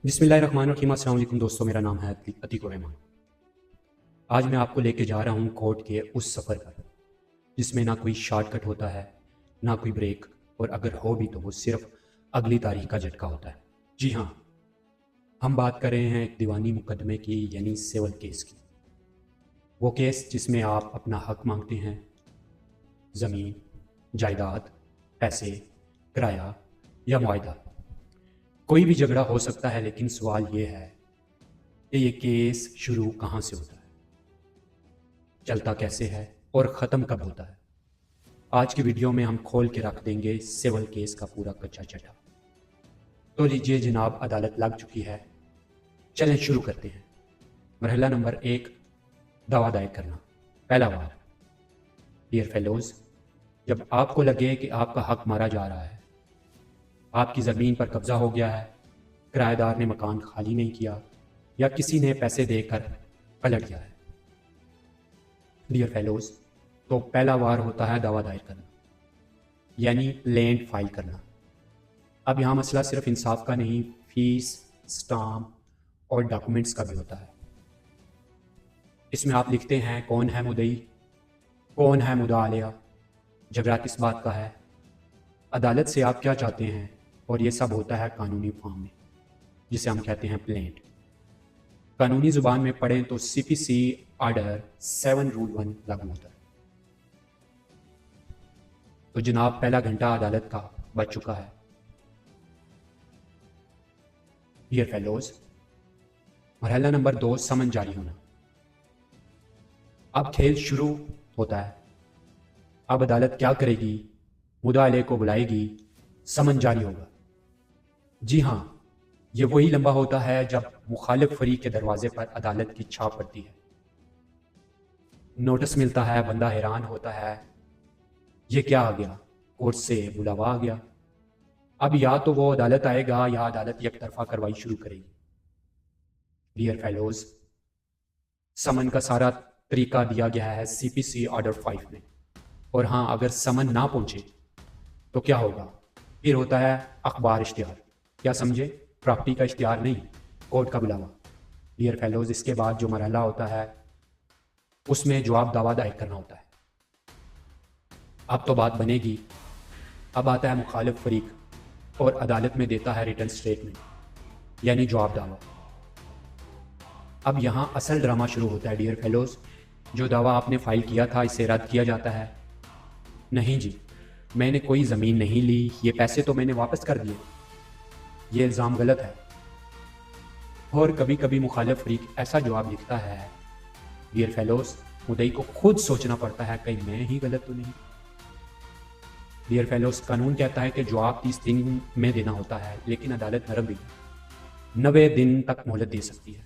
बिस्मिल्लाहिर्रहमानिर्रहीम। अस्सलाम वालेकुम दोस्तों, मेरा नाम है अतीक रहमान। आज मैं आपको लेके जा रहा हूँ कोर्ट के उस सफ़र पर जिसमें ना कोई शॉर्टकट होता है, ना कोई ब्रेक, और अगर हो भी तो वो सिर्फ अगली तारीख का झटका होता है। जी हाँ, हम बात कर रहे हैं एक दीवानी मुकदमे की, यानी सिविल केस की। वो केस जिसमें आप अपना हक मांगते हैं, ज़मीन, जायदाद, पैसे, किराया या मुआवजा। कोई भी झगड़ा हो सकता है, लेकिन सवाल ये है कि ये केस शुरू कहाँ से होता है, चलता कैसे है और ख़त्म कब होता है। आज की वीडियो में हम खोल के रख देंगे सिविल केस का पूरा कच्चा चटा। तो लीजिए जनाब, अदालत लग चुकी है, चलें शुरू करते हैं। मरहला नंबर 1, दावा दायर करना। पहला वार। डियर फेलोज, जब आपको लगे कि आपका हक मारा जा रहा है, आपकी ज़मीन पर कब्जा हो गया है, किराएदार ने मकान खाली नहीं किया, या किसी ने पैसे देकर पलट गया है, डियर फेलोज, तो पहला वार होता है दावा दायर करना, यानी लैंड फाइल करना। अब यहाँ मसला सिर्फ इंसाफ का नहीं, फीस, स्टाम्प और डॉक्यूमेंट्स का भी होता है। इसमें आप लिखते हैं कौन है मुद्दई, कौन है मुद्दा आलिया, झगड़ा किस बात का है, अदालत से आप क्या चाहते हैं, और ये सब होता है कानूनी फॉर्म में, जिसे हम कहते हैं प्लेंट। कानूनी ज़ुबान में पढ़ें तो CPC ऑर्डर 7 रूल 1 लागू होता है। तो जनाब, पहला घंटा अदालत का बच चुका है। डियर फेलोज, मरहला नंबर 2, समन जारी होना। अब खेल शुरू होता है। अब अदालत क्या करेगी? मुद्दा को बुलाएगी, समन जारी होगा। जी हाँ, ये वही लम्बा होता है जब मुखालिफ फरीक के दरवाजे पर अदालत की छाप पड़ती है, नोटिस मिलता है, बंदा हैरान होता है, ये क्या आ गया, कोर्ट से बुलावा आ गया। अब या तो वो अदालत आएगा या अदालत एक तरफा कार्रवाई शुरू करेगी। डियर फेलोज, समन का सारा तरीका दिया गया है CPC ऑर्डर 5 में। और हाँ, अगर समन ना पहुंचे तो क्या होगा? फिर होता है अखबार इश्तिहार। क्या समझे? प्रॉपर्टी का इश्तिहार नहीं, कोर्ट का बुलावा। डियर फेलोज, इसके बाद जो मरहला होता है उसमें जवाब दावा दायर करना होता है। अब तो बात बनेगी। अब आता है मुखालिफ फरीक और अदालत में देता है रिटन स्टेटमेंट, यानी जवाब दावा। अब यहाँ असल ड्रामा शुरू होता है। डियर फेलोज, जो दावा आपने फाइल किया था इसे रद्द किया जाता है। नहीं जी, मैंने कोई ज़मीन नहीं ली, ये पैसे तो मैंने वापस कर दिए, ये इल्ज़ाम गलत है। और कभी कभी मुखालिफ फरीक ऐसा जवाब लिखता है, डियर फेलोज, मुद्दई को खुद सोचना पड़ता है कहीं मैं ही गलत तो नहीं। डियर फेलोज, कानून कहता है कि जवाब 30 दिन में देना होता है, लेकिन अदालत नरम भी 90 दिन तक मोहलत दे सकती है।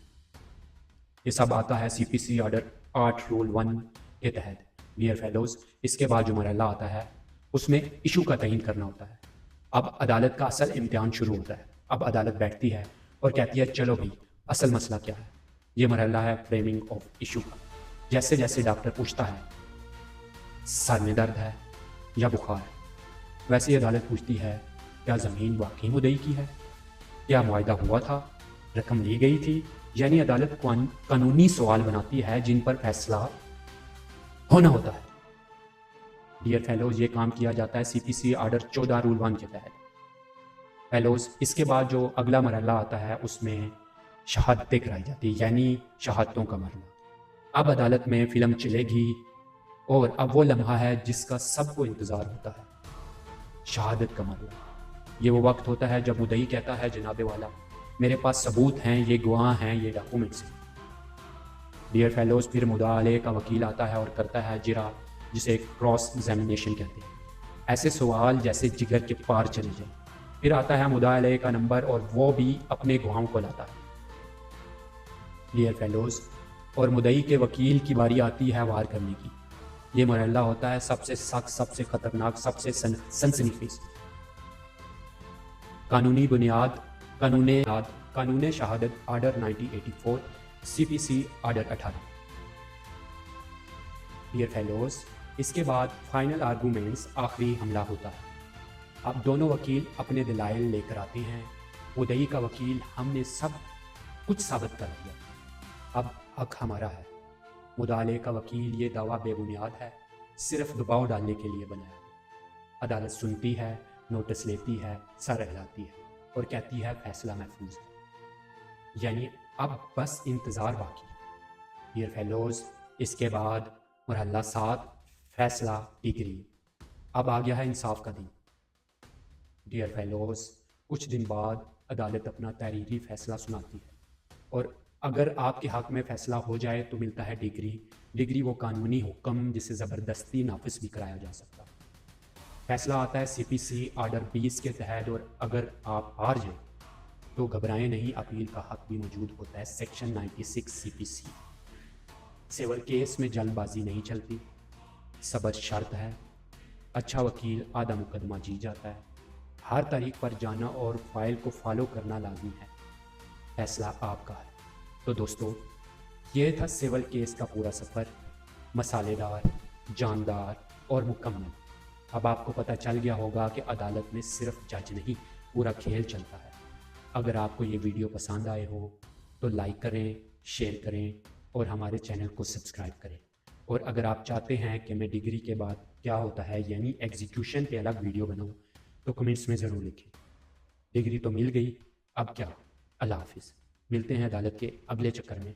ये सब आता है CPC ऑर्डर 8 रूल 1 के तहत। डियर फेलोज, इसके बाद जो मरहला आता है उसमें इशू का तयन करना होता है। अब अदालत का असल इम्तिहान शुरू होता है। अब अदालत बैठती है और कहती है, चलो भाई, असल मसला क्या है। ये मरहला है फ्रेमिंग ऑफ इशू का। जैसे जैसे डॉक्टर पूछता है सर में दर्द है या बुखार, वैसे ही अदालत पूछती है, क्या ज़मीन वाकई मुद्दई की है, क्या मुआहदा हुआ था, रकम ली गई थी। यानी अदालत कानूनी सवाल बनाती है जिन पर फैसला होना होता है। डियर फेलोज, ये काम किया जाता है CPC ऑर्डर 14 रूल 1 के तहत। फेलोज, इसके बाद जो अगला मरहला आता है उसमें शहादतें कराई जाती है, यानी शहादतों का मरहला। अब अदालत में फिल्म चलेगी और अब वो लम्हा है जिसका सबको इंतज़ार होता है, शहादत का मरहला। ये वो वक्त होता है जब मुद्दई कहता है, जनाबे वाला, मेरे पास सबूत हैं, ये गवाह हैं, ये डॉक्यूमेंट्स हैं। डियर फेलोज, फिर मुद्दा अलैह का वकील आता है और करता है जिरा, जिसे क्रॉस एग्जामिनेशन कहते हैं। ऐसे सवाल जैसे जिगर के पार चले जाए। फिर आता है मुद्दा अलैह का नंबर और वो भी अपने गवाहों को लाता है। डियर फेलोज, और मुद्दई के वकील की बारी आती है वार करने की। ये मरहला होता है सबसे सख्त, सबसे खतरनाक, सबसे सनसनीखेज। कानूनी बुनियाद, कानून शहादत order 1984, CPC order 18। Dear fellows, इसके बाद फाइनल आर्गूमेंट्स, आखिरी हमला होता है। अब दोनों वकील अपने दलाइल लेकर आते हैं मुद्दई का वकील, हमने सब कुछ साबित कर दिया, अब हक हमारा है। मुद्दाले का वकील, ये दावा बेबुनियाद है, सिर्फ दबाव डालने के लिए बनाया। अदालत सुनती है, नोटिस लेती है, सर हिलाती है और कहती है फैसला महफूज है। यानी अब बस इंतज़ार बाकी है। डियर फेलोज, इसके बाद मरहला 7, फैसला डिग्री। अब आ गया है इंसाफ का दिन। डियर फेलोज, कुछ दिन बाद अदालत अपना तहरीरी फैसला सुनाती है और अगर आपके हक में फ़ैसला हो जाए तो मिलता है डिग्री। डिग्री वो कानूनी हुक्म जिसे ज़बरदस्ती नाफिज भी कराया जा सकता है। फैसला आता है CPC आर्डर 20 के तहत और अगर आप हार जाए तो घबराएं नहीं, अपील का हक भी मौजूद होता है। Section 96 CPC। सिविल केस में जल्दबाजी नहीं चलती, सब्र शर्त है। अच्छा वकील आधा मुकदमा जीत जाता है। हर तारीख पर जाना और फाइल को फॉलो करना लाजमी है। फैसला आपका है। तो दोस्तों, ये था सिविल केस का पूरा सफ़र, मसालेदार, जानदार और मुकम्मल। अब आपको पता चल गया होगा कि अदालत में सिर्फ जज नहीं, पूरा खेल चलता है। अगर आपको ये वीडियो पसंद आए हो तो लाइक करें, शेयर करें और हमारे चैनल को सब्सक्राइब करें। और अगर आप चाहते हैं कि मैं डिग्री के बाद क्या होता है यानी एग्जीक्यूशन पे अलग वीडियो बनाऊं तो कमेंट्स में ज़रूर लिखें। डिग्री तो मिल गई, अब क्या? अल्लाह हाफिज़। मिलते हैं अदालत के अगले चक्कर में।